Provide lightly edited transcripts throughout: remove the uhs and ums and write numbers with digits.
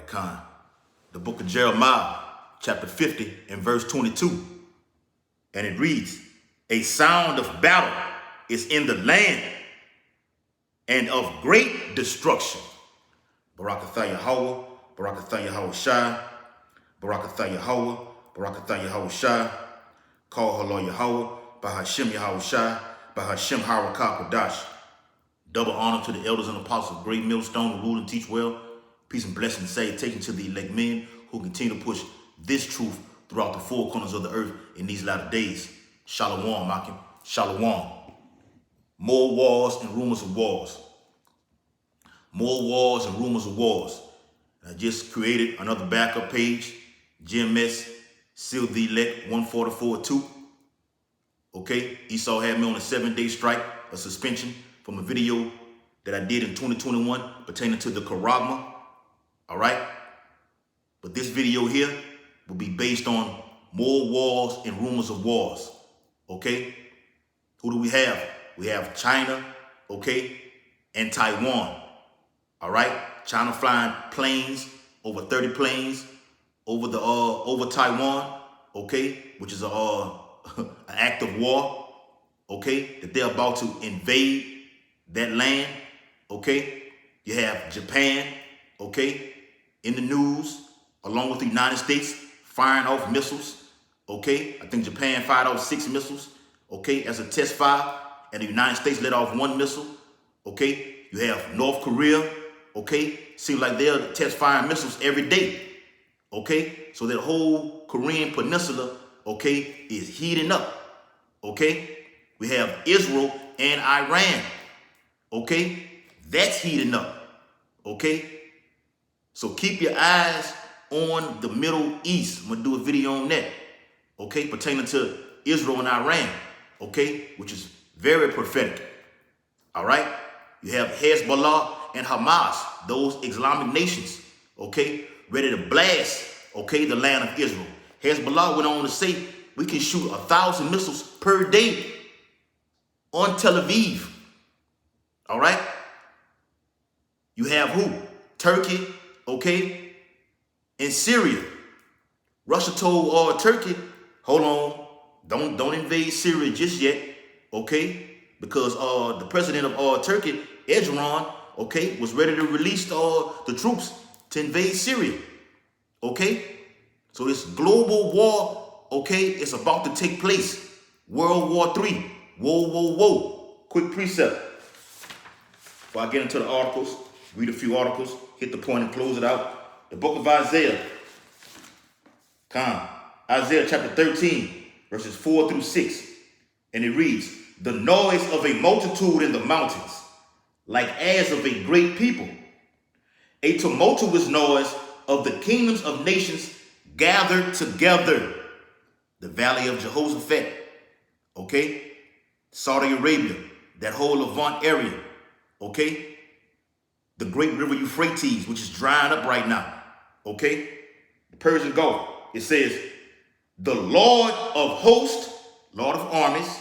Khan. The book of Jeremiah, chapter 50 and verse 22. And it reads, a sound of battle is in the land and of great destruction. Barakatha Yahweh, Barakatha Yahweh Shai, Barakatha Yahweh, Barakatha Yahweh Shai, call Halal Yahweh, Bahashem Yahweh Shai, Bahashem Harakah Kodash. Double honor to the elders and apostles of Great Millstone who rule and teach well. Peace and blessing and salutation to the elect men who continue to push this truth throughout the four corners of the earth in these latter days. Shalom, Makim. Shalom. More wars and rumors of wars. More wars and rumors of wars. I just created another backup page. GMS, Seal the Elect 144-2. Okay, Esau had me on a 7-day strike, a suspension from a video that I did in 2021 pertaining to the Karagma. All right, but this video here will be based on more wars and rumors of wars. Okay, who do we have? We have China, okay, and Taiwan. All right, China flying planes, over 30 planes over Taiwan, okay, which is an act of war, okay, that they're about to invade that land, okay. You have Japan, okay, in the news, along with the United States firing off missiles, okay. I think Japan fired off 6 missiles, okay, as a test fire, and the United States let off 1 missile, okay. You have North Korea, okay, seems like they're test firing missiles every day, okay. So that whole Korean peninsula, okay, is heating up, okay. We have Israel and Iran, okay, that's heating up, okay. So keep your eyes on the Middle East. I'm gonna do a video on that, okay, pertaining to Israel and Iran, okay, which is very prophetic. All right, you have Hezbollah and Hamas, those Islamic nations, okay, ready to blast, okay, the land of Israel. Hezbollah went on to say we can shoot 1,000 missiles per day on Tel Aviv. All right, you have who? Turkey, okay, and Syria. Russia told Turkey, hold on, don't invade Syria just yet, okay, because the president of Turkey, Erdogan, okay, was ready to release the troops to invade Syria, okay. So this global war, okay, it's about to take place. World War III, whoa. Quick precept. Before I get into the articles, read a few articles, hit the point and close it out. The book of Isaiah, Isaiah chapter 13, verses 4 through 6. And it reads, the noise of a multitude in the mountains, like as of a great people. A tumultuous noise of the kingdoms of nations gathered together. The valley of Jehoshaphat, okay? Saudi Arabia, that whole Levant area, okay? The great river Euphrates, which is drying up right now, okay? The Persian Gulf, it says, the Lord of hosts, Lord of armies,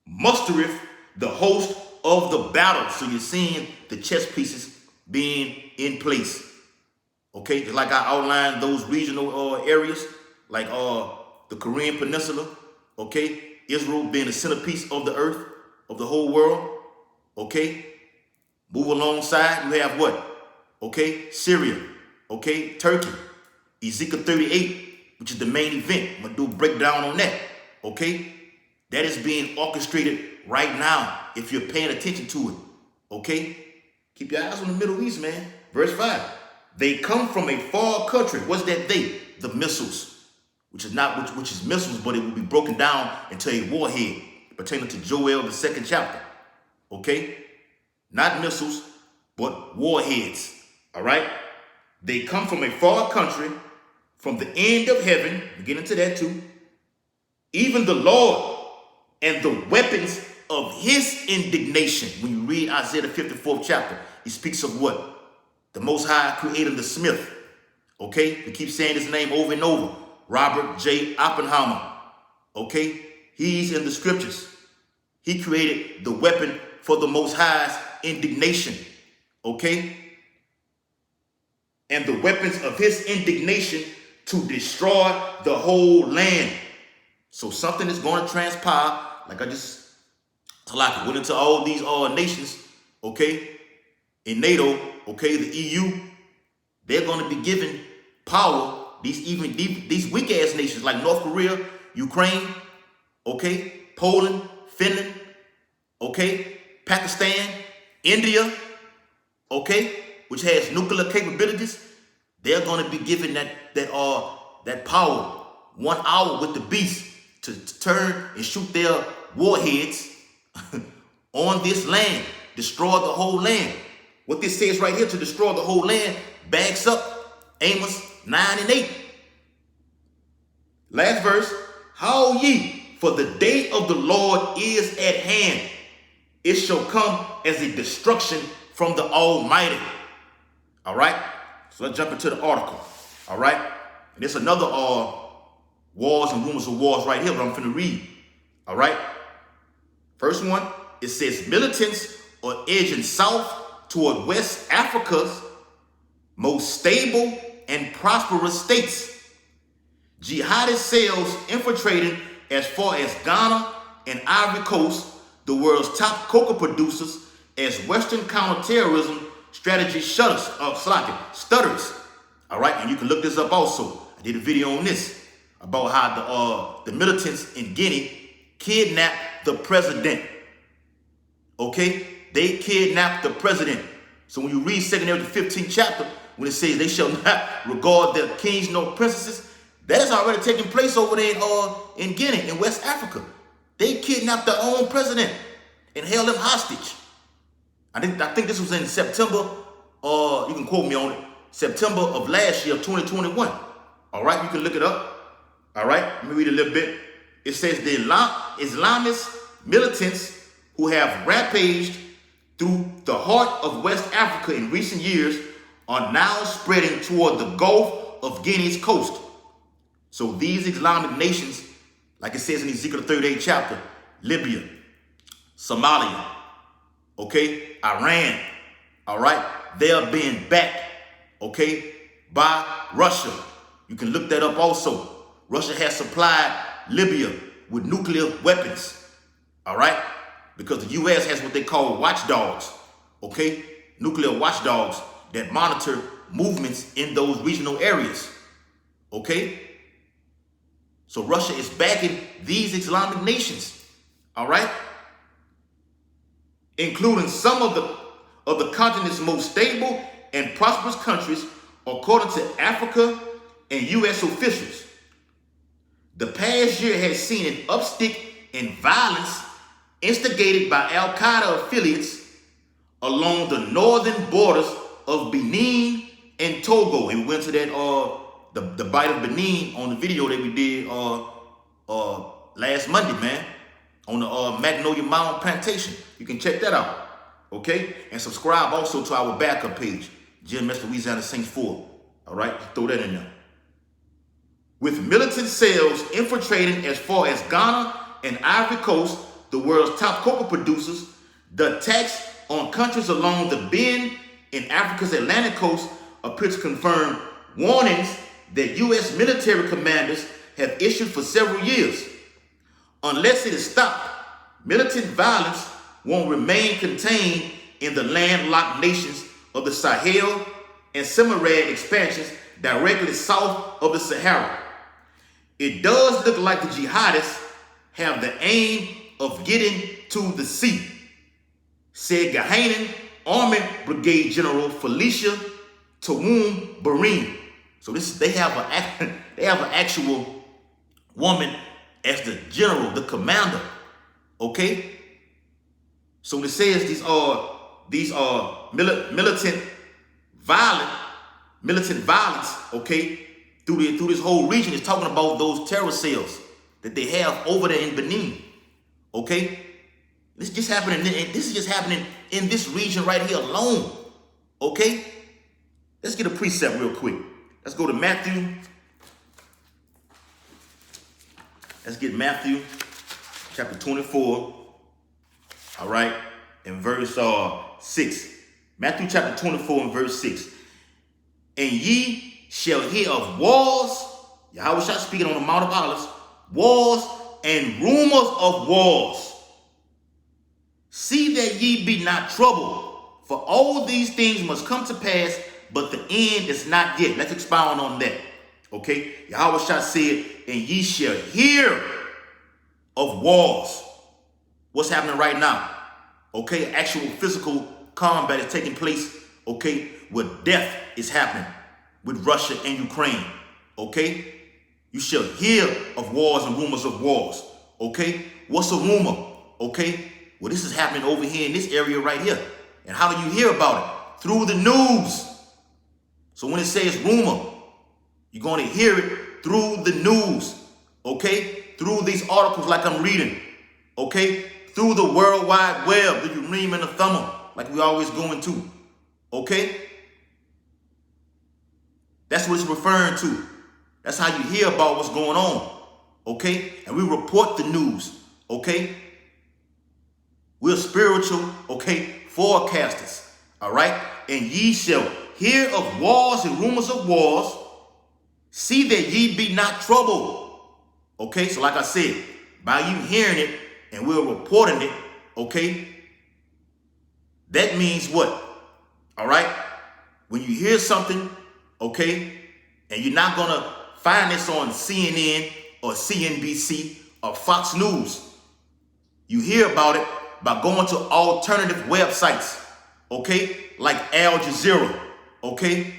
mustereth the host of the battle. So you're seeing the chess pieces being in place, okay? Just like I outlined those regional areas, like the Korean Peninsula, okay? Israel being the centerpiece of the earth, of the whole world, okay? Move alongside, you have what? Okay, Syria, okay, Turkey, Ezekiel 38, which is the main event. I'm gonna do a breakdown on that, okay? That is being orchestrated right now if you're paying attention to it, okay? Keep your eyes on the Middle East, man. Verse 5, they come from a far country. What's that they? The missiles, which is missiles, but it will be broken down into a warhead pertaining to Joel, the 2nd chapter, okay? Not missiles, but warheads, all right? They come from a far country, from the end of heaven, we'll get into that too, even the Lord and the weapons of his indignation. When you read Isaiah the 54th chapter, he speaks of what? The Most High created the smith, okay? We keep saying his name over and over. Robert J. Oppenheimer, okay? He's in the scriptures. He created the weapon for the Most High's indignation, okay? and the weapons of his indignation to destroy the whole land. So something is going to transpire, like I just went into all these nations, okay, in NATO, okay, the EU, they're going to be given power. These weak ass nations like North Korea, Ukraine, okay, Poland, Finland, okay, Pakistan, India, okay, which has nuclear capabilities, they're going to be given that power, 1 hour with the beast to turn and shoot their warheads on this land, destroy the whole land. What this says right here, to destroy the whole land, backs up Amos 9 and 8. Last verse, howl ye, for the day of the Lord is at hand. It shall come as a destruction from the Almighty. All right? So let's jump into the article. All right? And there's another wars and rumors of wars right here that I'm finna read. All right? First one, it says, militants are edging south toward West Africa's most stable and prosperous states. Jihadist cells infiltrating as far as Ghana and Ivory Coast, the world's top cocoa producers, as Western counterterrorism strategy stutters. All right, and you can look this up also. I did a video on this about how the militants in Guinea kidnapped the president. Okay, they kidnapped the president. So when you read 2 Timothy 15th chapter, when it says they shall not regard their kings nor princesses, that is already taking place over there in Guinea, in West Africa. They kidnapped their own president and held him hostage. I think this was in September, you can quote me on it, September of last year, 2021. All right, you can look it up. All right, let me read a little bit. It says the Islamist militants who have rampaged through the heart of West Africa in recent years are now spreading toward the Gulf of Guinea's coast. So these Islamic nations, like it says in Ezekiel 38 chapter, Libya, Somalia, okay, Iran, all right, they are being backed, okay, by Russia. You can look that up also. Russia has supplied Libya with nuclear weapons, all right, because the U.S. has what they call watchdogs, okay, nuclear watchdogs that monitor movements in those regional areas, okay. So Russia is backing these Islamic nations, all right? Including some of the continent's most stable and prosperous countries, according to Africa and U.S. officials. The past year has seen an uptick in violence instigated by Al-Qaeda affiliates along the northern borders of Benin and Togo. And we went to that the Bite of Benin on the video that we did last Monday, man, on the Magnolia Mound Plantation. You can check that out, okay? And subscribe also to our backup page, GMS Louisiana Saints 4. All right, throw that in there. With militant cells infiltrating as far as Ghana and Ivory Coast, the world's top cocoa producers, the attacks on countries along the bend in Africa's Atlantic coast appear to confirm warnings that U.S. military commanders have issued for several years. Unless it is stopped, militant violence won't remain contained in the landlocked nations of the Sahel and semi-arid expansions directly south of the Sahara. It does look like the jihadists have the aim of getting to the sea, said Ghanaian Army Brigade General Felicia Tawum Barim. So they have an actual woman as the general, the commander. Okay. So it says these are militant violence. Okay, through this whole region is talking about those terror cells that they have over there in Benin. Okay, this is just happening in this region right here alone. Okay, let's get a precept real quick. Let's go to Matthew. Let's get Matthew chapter 24. All right, in verse 6. Matthew chapter 24 and verse 6. and ye shall hear of wars. Yahweh shall speaking on the Mount of Olives, wars and rumors of wars. See that ye be not troubled, for all these things must come to pass, but the end is not yet. Let's expound on that. Okay, Yahweh shall say, and ye shall hear of wars. What's happening right now? Okay, actual physical combat is taking place. Okay, where death is happening with Russia and Ukraine. Okay, you shall hear of wars and rumors of wars. Okay, what's a rumor? Okay, well, this is happening over here in this area right here. And how do you hear about it? Through the news. So when it says rumor, you're going to hear it through the news. Okay, through these articles like I'm reading. Okay, through the World Wide Web, the Urim and the Thummim, like we always go into. Okay, that's what it's referring to. That's how you hear about what's going on. Okay, and we report the news. Okay, we're spiritual, okay, forecasters. All right, and ye shall hear of wars and rumors of wars. See that ye be not troubled. Okay, so like I said, by you hearing it and we're reporting it, okay, that means what? All right, when you hear something, okay, and you're not going to find this on CNN or CNBC or Fox News. You hear about it by going to alternative websites, okay, like Al Jazeera, okay,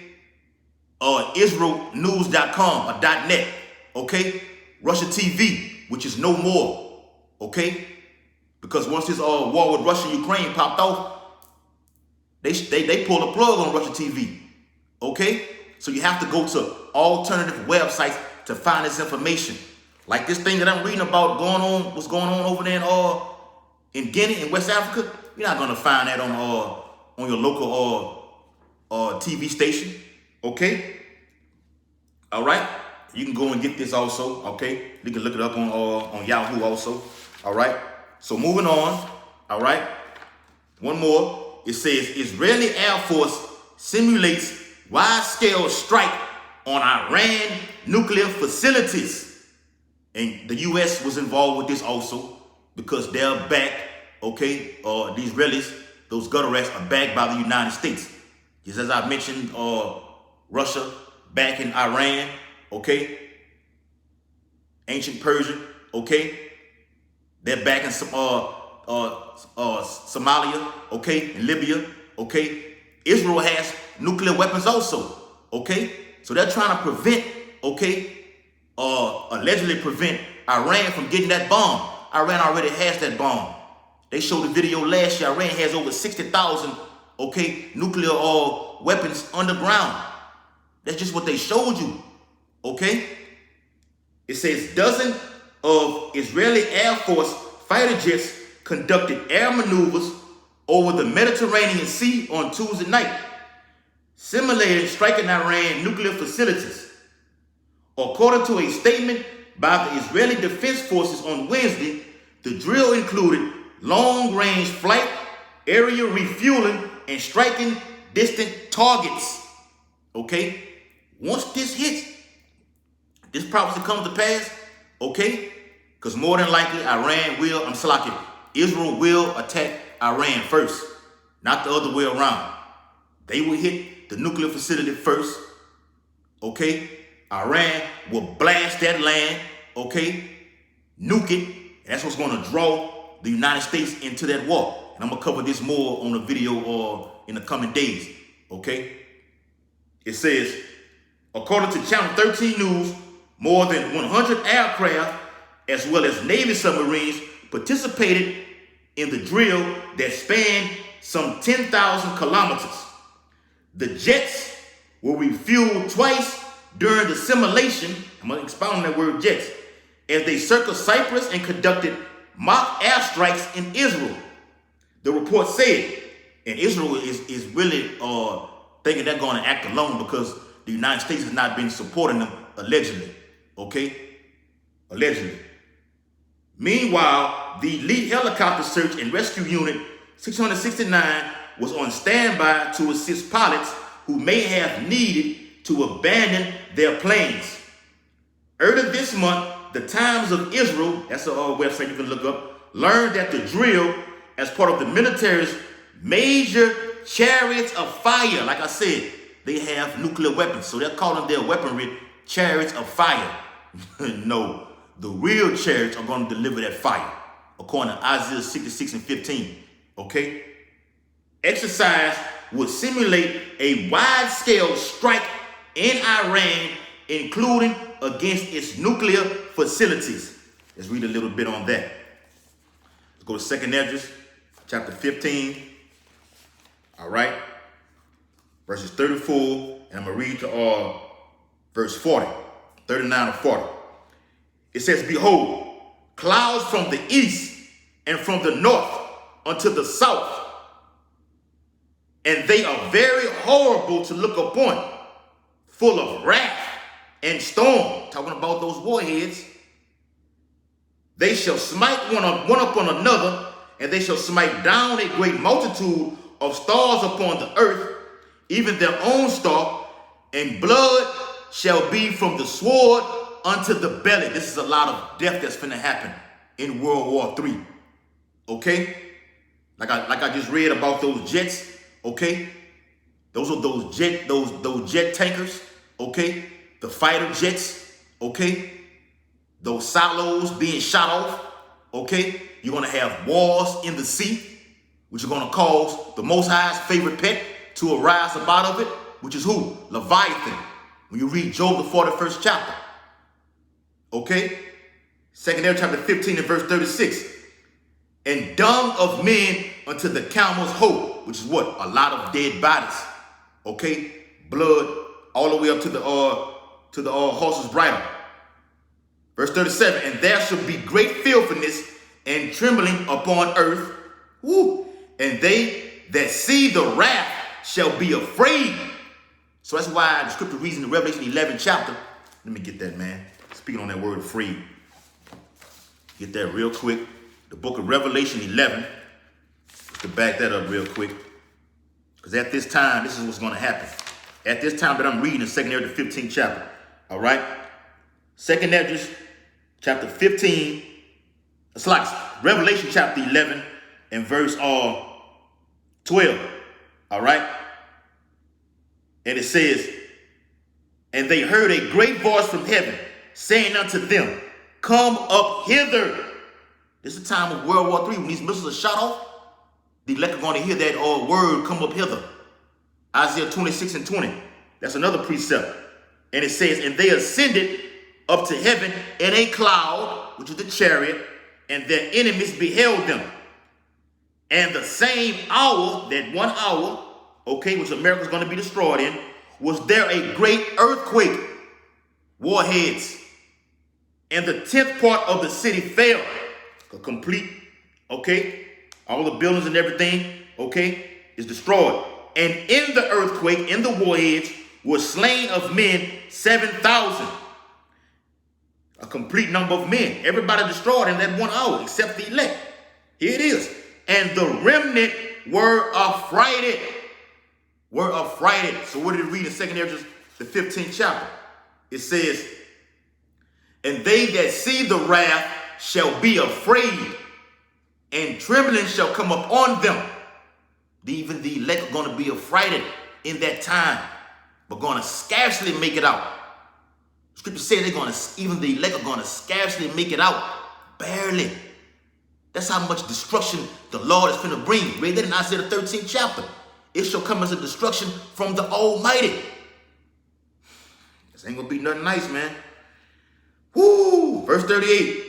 or IsraelNews.com or .net, okay, Russia TV, which is no more, okay, because once this war with Russia and Ukraine popped off, they pulled the plug on Russia TV, okay, so you have to go to alternative websites to find this information, like this thing that I'm reading about what's going on over there in Guinea in West Africa. You're not gonna find that on your local TV station, okay? All right, you can go and get this also, okay? You can look it up on Yahoo also. All right, so moving on. All right, one more. It says Israeli Air Force simulates wide-scale strike on Iran nuclear facilities, and the U.S. was involved with this also because they're backed. Okay, the Israelis, those gutter rats, are backed by the United States. Just as I mentioned, Russia backing Iran, okay, ancient Persia, okay, they're backing Somalia, okay, and Libya, okay. Israel has nuclear weapons also, okay. So they're trying to prevent, okay, allegedly prevent Iran from getting that bomb. Iran already has that bomb. They showed the video last year. Iran has over 60,000, okay, nuclear weapons underground. That's just what they showed you, okay? It says dozens of Israeli Air Force fighter jets conducted air maneuvers over the Mediterranean Sea on Tuesday night, simulating striking Iran nuclear facilities. According to a statement by the Israeli Defense Forces on Wednesday, the drill included long-range flight, area refueling, and striking distant targets. Okay? Once this hits, this prophecy comes to pass, okay? Because more than likely, Israel will attack Iran first, not the other way around. They will hit the nuclear facility first, okay? Iran will blast that land, okay? Nuke it, and that's what's going to draw the United States into that war. And I'm going to cover this more on a video in the coming days, okay? It says, according to Channel 13 News, more than 100 aircraft as well as Navy submarines participated in the drill that spanned some 10,000 kilometers. The jets were refueled twice during the simulation, I'm going to expound on that word jets, as they circled Cyprus and conducted mock airstrikes in Israel. The report said, and Israel is really thinking they're going to act alone because the United States has not been supporting them, allegedly, okay? Allegedly. Meanwhile, the elite helicopter search and rescue unit 669 was on standby to assist pilots who may have needed to abandon their plans. Earlier this month, the Times of Israel, that's a website you can look up, learned that the drill, as part of the military's major chariots of fire, like I said, they have nuclear weapons, so they're calling their weaponry chariots of fire. No, the real chariots are going to deliver that fire, according to Isaiah 66:15. Okay? Exercise would simulate a wide-scale strike in Iran, including against its nuclear facilities. Let's read a little bit on that. Let's go to 2nd Esdras, chapter 15. All right? Verses 34, and I'm going to read to verse 40, 39 or 40. It says, behold, clouds from the east and from the north unto the south, and they are very horrible to look upon, full of wrath and storm. Talking about those warheads. They shall smite one upon another, and they shall smite down a great multitude of stars upon the earth, even their own star, and blood shall be from the sword unto the belly. This is a lot of death that's finna happen in World War III. Okay? Like I just read about those jets. Okay? Those are those jet tankers. Okay? The fighter jets. Okay? Those silos being shot off. Okay? You're gonna have wars in the sea, which are gonna cause the Most High's favorite pet to arise up out of it, which is who? Leviathan. When you read Job, the 41st chapter. Okay? 2nd Esdras chapter 15 and verse 36. And dung of men unto the camel's hoe, which is what? A lot of dead bodies. Okay? Blood all the way up to the horse's bridle. Verse 37. And there shall be great filthiness and trembling upon earth. Woo! And they that see the wrath shall be afraid. So that's why the scripture reads in the Revelation 11 chapter. Let me get that, man. Speaking on that word afraid. Get that real quick. The book of Revelation 11. Just to back that up real quick. Because at this time, this is what's going to happen. At this time that I'm reading in 2nd Esdras, the 15th chapter. All right? 2nd Esdras, chapter 15. It's like Revelation chapter 11 and verse 12. All right? And it says, and they heard a great voice from heaven, saying unto them, come up hither. This is the time of World War III when these missiles are shot off. The elect are going to hear that word, come up hither. Isaiah 26:20. That's another precept. And it says, and they ascended up to heaven in a cloud, which is the chariot, and their enemies beheld them. And the same hour, that 1 hour, okay, which America's going to be destroyed in, was there a great earthquake, warheads, and the 10th part of the city fell, a complete, okay, all the buildings and everything, okay, is destroyed. And in the earthquake, in the warheads, were slain of men 7,000, a complete number of men. Everybody destroyed in that 1 hour, except the elect. Here it is. And the remnant were affrighted. Were affrighted. So what did it read in 2nd Esdras, the 15th chapter? It says, and they that see the wrath shall be afraid, and trembling shall come upon them. Even the elect are going to be affrighted in that time, but going to scarcely make it out. Scripture says even the elect are going to scarcely make it out. Barely. That's how much destruction the Lord is going to bring. Read that in Isaiah the 13th chapter. It shall come as a destruction from the Almighty. This ain't going to be nothing nice, man. Woo! Verse 38.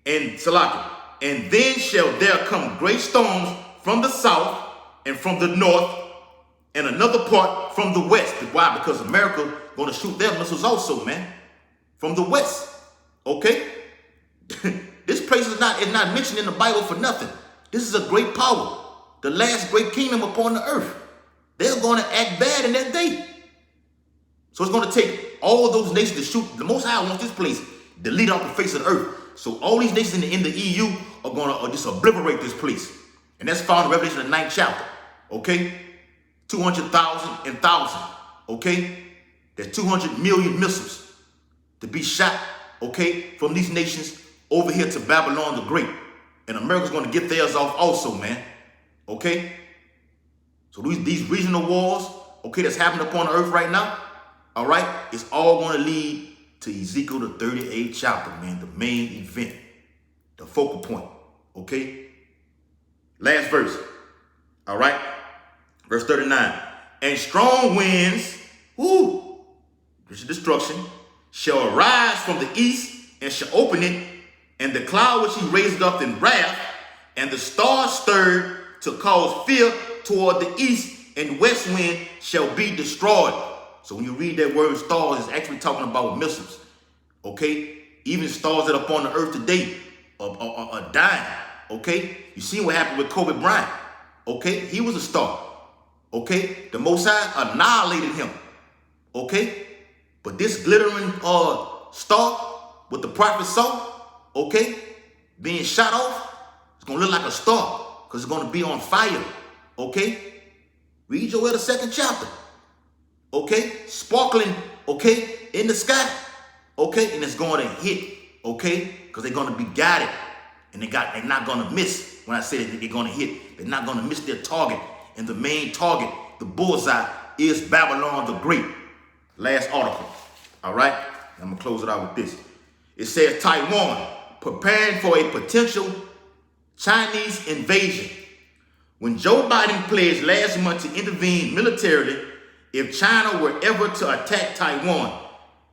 And Salaki. And then shall there come great storms from the south and from the north, and another part from the west. Why? Because America going to shoot their missiles also, man. From the west. Okay? This place is not mentioned in the Bible for nothing. This is a great power. The last great kingdom upon the earth. They're going to act bad in that day. So it's going to take all those nations to shoot. The Most High wants this place delete off the face of the earth. So all these nations in the EU are going to just obliterate this place. And that's found in Revelation the 9th chapter. Okay? 200,000 and 1,000. Okay? There's 200 million missiles to be shot, okay, from these nations over here to Babylon the Great. And America's going to get theirs off also, man. Okay? So these regional wars, okay, that's happening upon the earth right now, all right, it's all going to lead to Ezekiel the 38th chapter, man, the main event, the focal point, okay? Last verse, all right? Verse 39. And strong winds, which is destruction, shall arise from the east and shall open it, and the cloud which he raised up in wrath, and the stars stirred to cause fear toward the east, and west wind shall be destroyed. So when you read that word stars, it's actually talking about missiles. Okay? Even stars that are upon the earth today are dying. Okay? You see what happened with Kobe Bryant. Okay? He was a star. Okay? The Most High annihilated him. Okay? But this glittering star, what the prophet saw, okay, being shot off, it's going to look like a star because it's going to be on fire. Okay? Read Joel the 2nd chapter. Okay? Sparkling, okay, in the sky. Okay? And it's going to hit, okay? Because they're going to be guided. And they're not going to miss. When I say that they're going to hit, they're not going to miss their target. And the main target, the bullseye, is Babylon the Great. Last article. All right? I'm going to close it out with this. It says Taiwan preparing for a potential Chinese invasion. When Joe Biden pledged last month to intervene militarily if China were ever to attack Taiwan,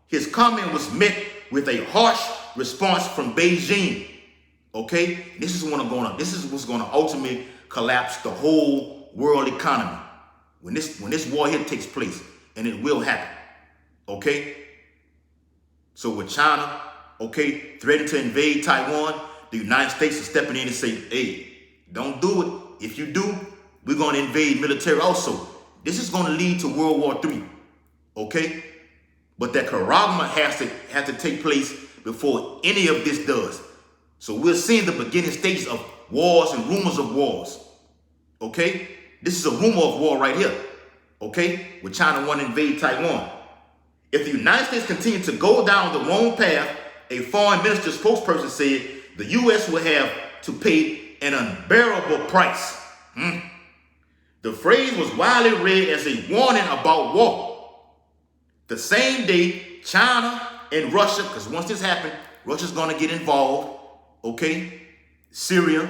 his comment was met with a harsh response from Beijing. Okay, this is what's going to ultimately collapse the whole world economy when this war here takes place, and it will happen. Okay, so with China, okay, threatening to invade Taiwan, the United States is stepping in and saying, hey, don't do it. If you do, we're going to invade military also. This is going to lead to World War III, okay? But that corrallment has to take place before any of this does. So we're seeing the beginning stages of wars and rumors of wars, okay? This is a rumor of war right here, okay? With China wanting to invade Taiwan. If the United States continue to go down the wrong path, a foreign minister spokesperson said the U.S. will have to pay an unbearable price. The phrase was widely read as a warning about war. The same day, China and Russia, because once this happened, Russia's going to get involved, okay? Syria,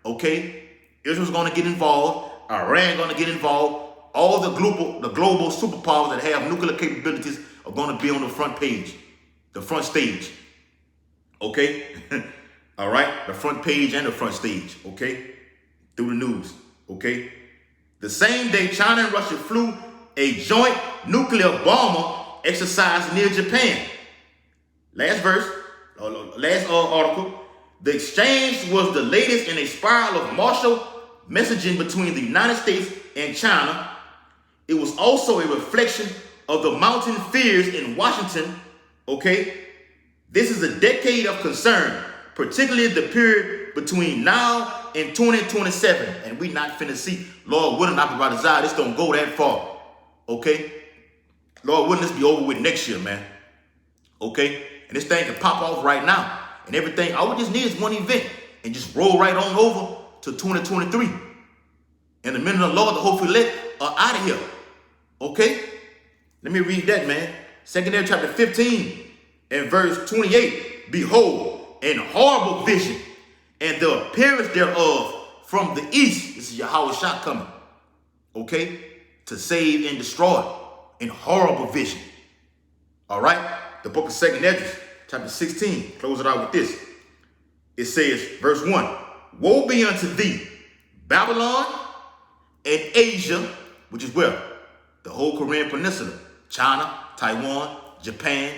okay? Israel's going to get involved. Iran going to get involved. All the global superpowers that have nuclear capabilities are going to be on the front page, the front stage, okay? All right, the front page and the front stage, okay? Through the news, okay? The same day, China and Russia flew a joint nuclear bomber exercise near Japan. Last verse, last article. The exchange was the latest in a spiral of martial messaging between the United States and China. It was also a reflection of the mounting fears in Washington, okay? This is a decade of concern, particularly the period between now and 2027. And we not finna see, Lord willing, not by desire, this don't go that far. Okay? Lord willing, this be over with next year, man. Okay? And this thing can pop off right now. And everything, all we just need is one event and just roll right on over to 2023. And the men of the Lord, the hopefully elect, are out of here. Okay? Let me read that, man. 2 Samuel chapter 15 and verse 28. Behold, an horrible vision, and the appearance thereof from the east. This is Yahweh Shah coming, okay, to save and destroy. An horrible vision. All right, the book of 2 Samuel, chapter 16. Close it out with this. It says, verse 1. Woe be unto thee, Babylon and Asia, which is where? The whole Korean Peninsula, China, Taiwan, Japan,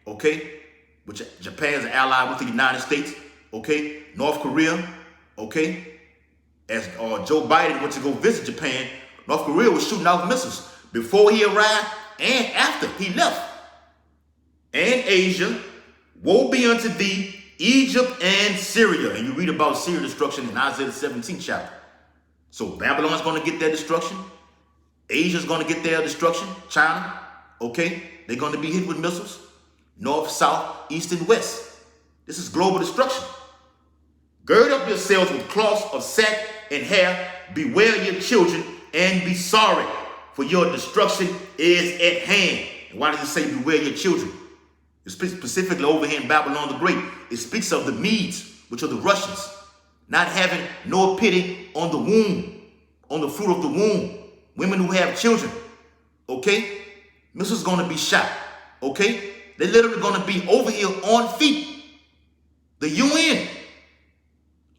okay? Which Japan is an ally with the United States, okay? North Korea, okay? As Joe Biden went to go visit Japan, North Korea was shooting out missiles before he arrived and after he left. And Asia, woe be unto thee, Egypt and Syria. And you read about Syria destruction in Isaiah the 17th chapter. So Babylon's going to get their destruction. Asia's going to get their destruction, China, Okay? They're going to be hit with missiles. North, south, east, and west. This is global destruction. Gird up yourselves with cloths of sack and hair. Beware your children and be sorry, for your destruction is at hand. And why does it say beware your children? It speaks specifically over here in Babylon the Great. It speaks of the Medes, which are the Russians, not having no pity on the womb, on the fruit of the womb. Women who have children, okay? Missiles going to be shot, okay? They're literally going to be over here on feet. The UN,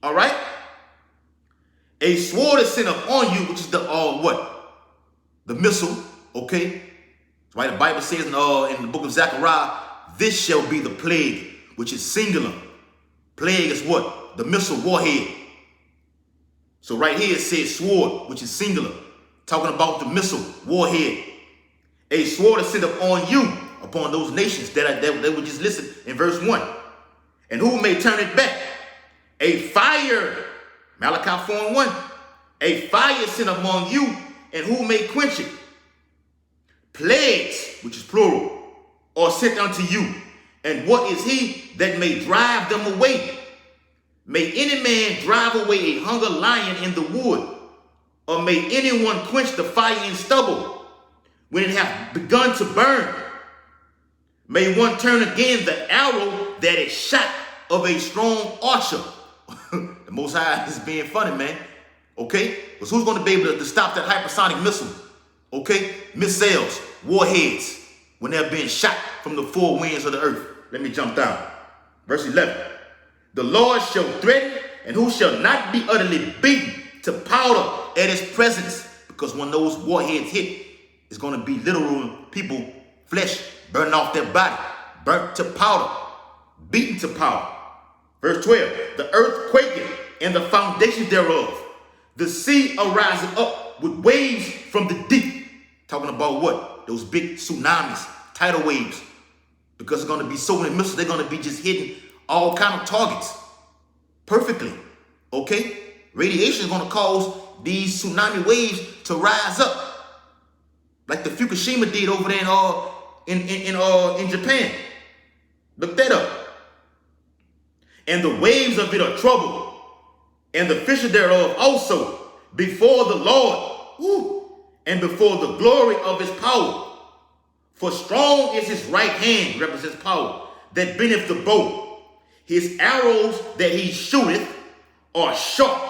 all right? A sword is sent up on you, which is the, what? The missile, okay? Right, the Bible says in the book of Zechariah, this shall be the plague, which is singular. Plague is what? The missile warhead. So right here it says sword, which is singular. Talking about the missile warhead. A sword is sent up on you, upon those nations that were just listed in verse 1. And who may turn it back? A fire, Malachi 4:1. A fire sent among you, and who may quench it? Plagues, which is plural, are sent unto you. And what is he that may drive them away? May any man drive away a hunger lion in the wood? Or may anyone quench the fire in stubble when it hath begun to burn? May one turn again the arrow that is shot of a strong archer. The Most High is being funny, man. Okay? Because who's going to be able to stop that hypersonic missile? Okay? Missiles, warheads, when they're being shot from the four winds of the earth. Let me jump down. Verse 11. The Lord shall threaten, and who shall not be utterly beaten to powder at his presence. Because when those warheads hit, it's going to be literal people, flesh, burning off their body, burnt to powder, beaten to powder. Verse 12. The earth quaketh, and the foundation thereof. The sea arising up with waves from the deep. Talking about what? Those big tsunamis, tidal waves. Because there's going to be so many missiles, they're going to be just hitting all kind of targets perfectly. Okay? Radiation is going to cause these tsunami waves to rise up, like the Fukushima did over there in Japan. Look that up. And the waves of it are troubled, and the fishes thereof also, before the Lord, and before the glory of his power. For strong is his right hand, represents power, that bendeth the bow. His arrows that he shooteth are sharp,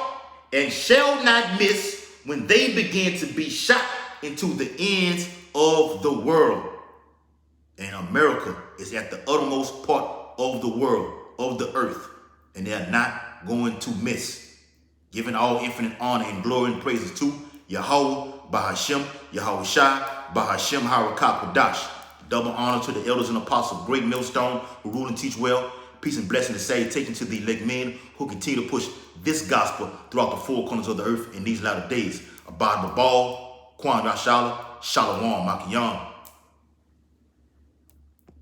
and shall not miss when they begin to be shot into the ends of the world. And America is at the uttermost part of the world, of the earth, and they are not going to miss. Giving all infinite honor and glory and praises to Yahweh, Bahashem, Yahweh Shai, Bahashem, Harakah, Kodash. Double honor to the elders and apostles, great millstone, who rule and teach well. Peace and blessing to salutation to the elect men who continue to push this gospel throughout the four corners of the earth in these latter days. Abad Babal, Kwan Rashala, Shalom, Makiyam.